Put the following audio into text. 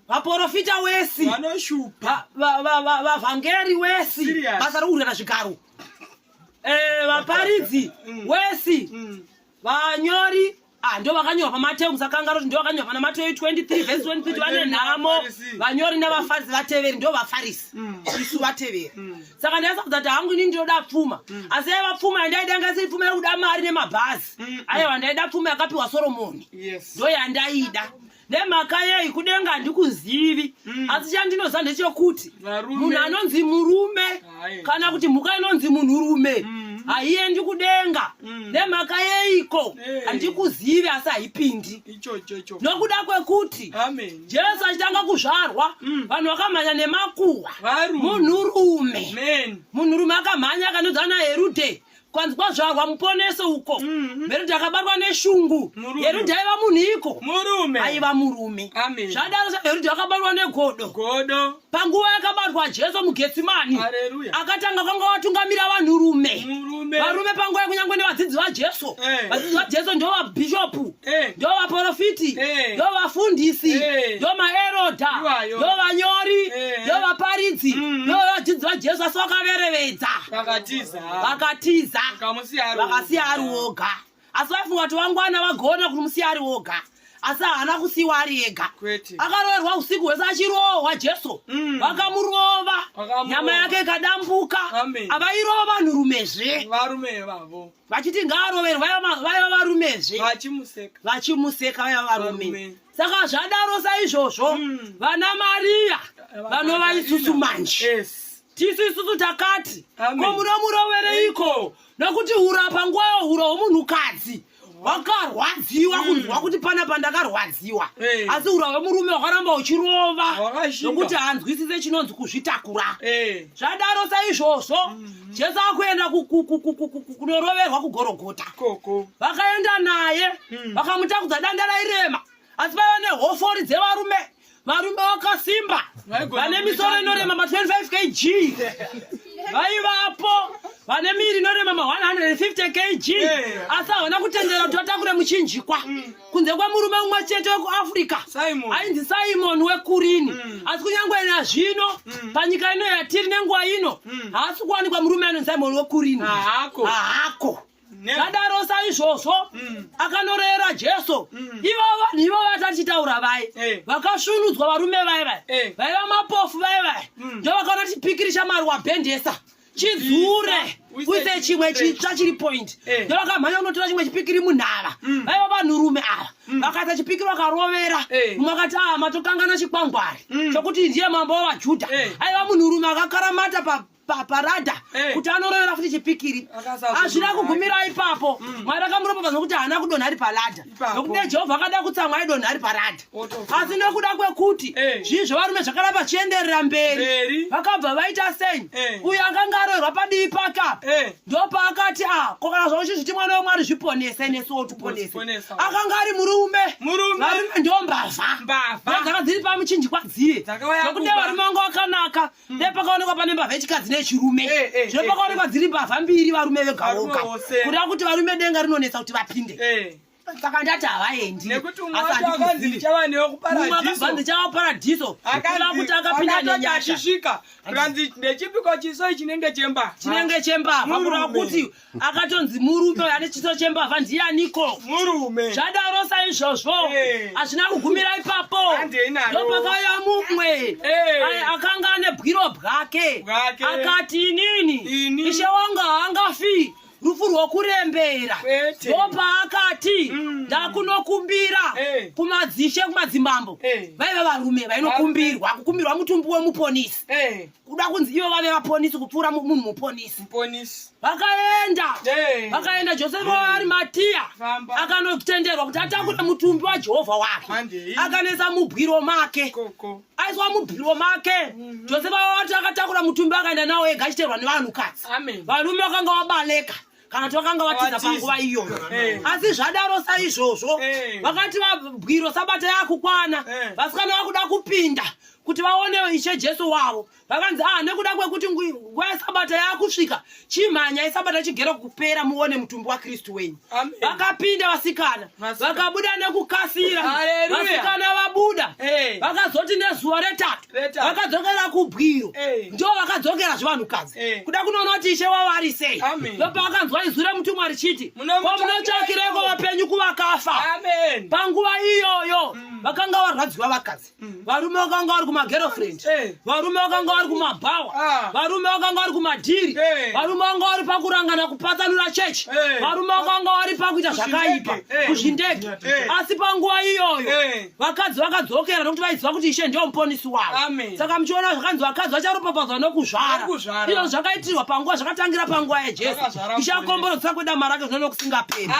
vaprofita wesi vanoshupa vavhangeri wesi basa rokurira zvigaro vaparidzi wesi vanyori ndo vakanyora pamateo musakanga roti ndo vakanyora pana Mateo 23 verse 23 vane nhamo vanyori navafarisi vateveri ndo vafarisi isu vateveri saka ndaisakudza kuti hangu inini ndinoda pfuma asi aiva pfuma yandaida ngasi pfuma yekuda mari nemabhazi aiwa ndaida pfuma yakapiwa Soromoni ndo yandaida nemhaka yei kudenga handikuzivi asi chandinoziva ndechekuti munhu anonzi murume kana kuti mhuka inonzi munhurume haiendi kudenga nemhaka yeiko handikuzivi asi haipindi nokuda kwekuti Jesu achitanga kuzvarwa vanhu vakamhanya nemakuhwa munhurume akamhanya akanodza naHerudhe kwanzi kwazvarwa muponese uko Herudhe akabatwa neshungu Herudhe aiva munhuiko aiva murume zvadaro Herudhe akabatwa negodo panguva yakabatwa Jesu muGetsemani akatanga kwanga watungamira vanhurume varume panguva kunyange nevadzidzi vaJesu vadzidzi vaJesu ndo vabhishopu ndo vaprofiti ndo vafundisi ndo maerodha ndo vanyori ndo vaparidzi ndo vadzidzi vaJesu asi vakaverevedza vakatiza vakasiya ari woga asi vaifunga kuti vangwana vagona kuti musiya ari woga asi haana kusiyiwa ari ega akaroverwa usiku hwese achirohwa Jesu vakamurova nyama yake ikadambuka avairova vanhurumezve vachiti ngaaroverwe vaiva varumezve vachimuseka vaiva varume saka zvadaro saizvozvo vana Mariya vanova isusu manje tisu isusu takati ko munomurovereiko nokuti hura panguva yohura hwomunhukadzi wakarwadziwa kunzwa kuti pana pandakarwadziwa asi hura hwemurume hwakaramba uchirova nokuti hanzwisise chinonzi kuzvitakura zvadaro saizvozvo Jesu akuenda kunoroverwa kuGorogota vakaenda naye vakamutakudza danda rairema asi vaiva nehofori dzevarume varume vakasimba vane misoro inorema ma25 kg vaivapo vane miri inorema ma150 kg asi havana kutendera kuti vatakure muchinjikwa kunze kwemurume umwe chete wekuAfrica ainzi Simon weKurini asi kunyange nazvino panyika ino yatiri nenguva ino haasi kuwanikwa murume anonzi Simon weKurini haako zvadaro saizvozvo akanorera Jesu ivo vanhu ivo vatachitaura vakasvunudzwa varume vaiva mapofu ndo vakaona chipikiri chaMwari wabhendesa chidzure uise chimwe chitsva chiri point ndo vakamhanya kunotora chimwe chipikiri munhava vaiva vanhurume ava vakaita chipikiri vakarovera mumwe akati matokangana chikwangwari chokuti ndiye mambo wavaJudha aiva munhurume akakaramata paradha kuti anorovera futi chipikiri hazvina kugumira ipapo Mwari akamuropafadza nokuti haana kudonha ari paradha nokuti Jehovha akada kutsamwa aidonha ari paradha asi nekuda kwekuti zvizvo varume zvakaramba chienderera mberi vakabva vaita sei uyo akanga aroverwa padivi pakapa ndopaakati ko kana zvauchizviti mwana weMwari zviponese nesuwo tiponese akanga ari murume varume ndo mbavha dzanga dziri pamuchinjikwa dziye nokuti varume vanga vakanaka ndepakaonekwa pane mbavha yechikadzi nechirume zvinopakaonekwa dziri mbavha mbiri varume vega voga kuda kuti varume denga rinonetsa kuti vapinde saka ndati havaendi akavanzi chava paradiso kuda kuti akapinda nenyasha kanzi ndechipiko chiso chinenge chembavha kuda kuti akatonzi murume ane chiso chembavha ndianiko zvadaro saizvozvo hazvina kugumira ipapo ndopakauya mumwe akanga ane bwiro bwake akati inini ishe wanga haangafi rufu rwokurembera ndopaakati ndakunokumbira kumadzishe kumadzimambo vaiva varume vainokumbirwa kukumbirwa mutumbi wemuponisi kuda kunzi ivo vave vaponisi kupfuura munhu muponisi vakaenda Josefa waArimatiya akanotenderwa kuti atakure mutumbi waJehovha wake akanesa mubwiro make aiswa mubwiro make Josefa wati akatakura mutumbi akaenda nawo ega achiterwa nevanhukadzi varume vakanga vabaleka kana kuti vakanga vatiza panguva iyoyo asi zvadaro saizvozvo vakati mabwiro sabata yakukwana vasikana vakuda kupinda kuti vaonewo Ishe Jesu wavo. Vakanzi nekuda kwekuti nguva yeSabata yakusvika, chimhanya yeSabata chigere kupera muone mutumbi waKristu wenyu. Vakapinda vasikana, vakabuda nekukasira. Vasikana vabuda, vakazoti nezuva retatu, vakadzokera kubwiro. Ndo vakadzokera zvanhukadzi. Kuda kunoona kuti Ishe wavo ari sei. Ndopa vakanzwa izwi remutumwa richiti, munotsvakireko vapenyu kuvakafa. Panguva iyoyo vakanga varwadziwa vakadzi. Varume vakanga vari kumagirlfriend, varume vakanga vari kumabhawa, varume vakanga vari kumadhiri, varume vakanga vari pakurangana kupatsanura chechi, varume vakanga vari pakuita zvakaipa kuzvindege. Asi panguva iyoyo vakadzi vakadzokera nokuti vaiziva kuti Ishe ndiye muponesi wavo. Saka muchiona zvakanzi vakadzi vacharopafadzwa nokuzvara. Izvo zvakaitirwa panguva, zvakatangira panguva yaJesu. Ishe akomborodza kwedama rake zvino nokusingaperi.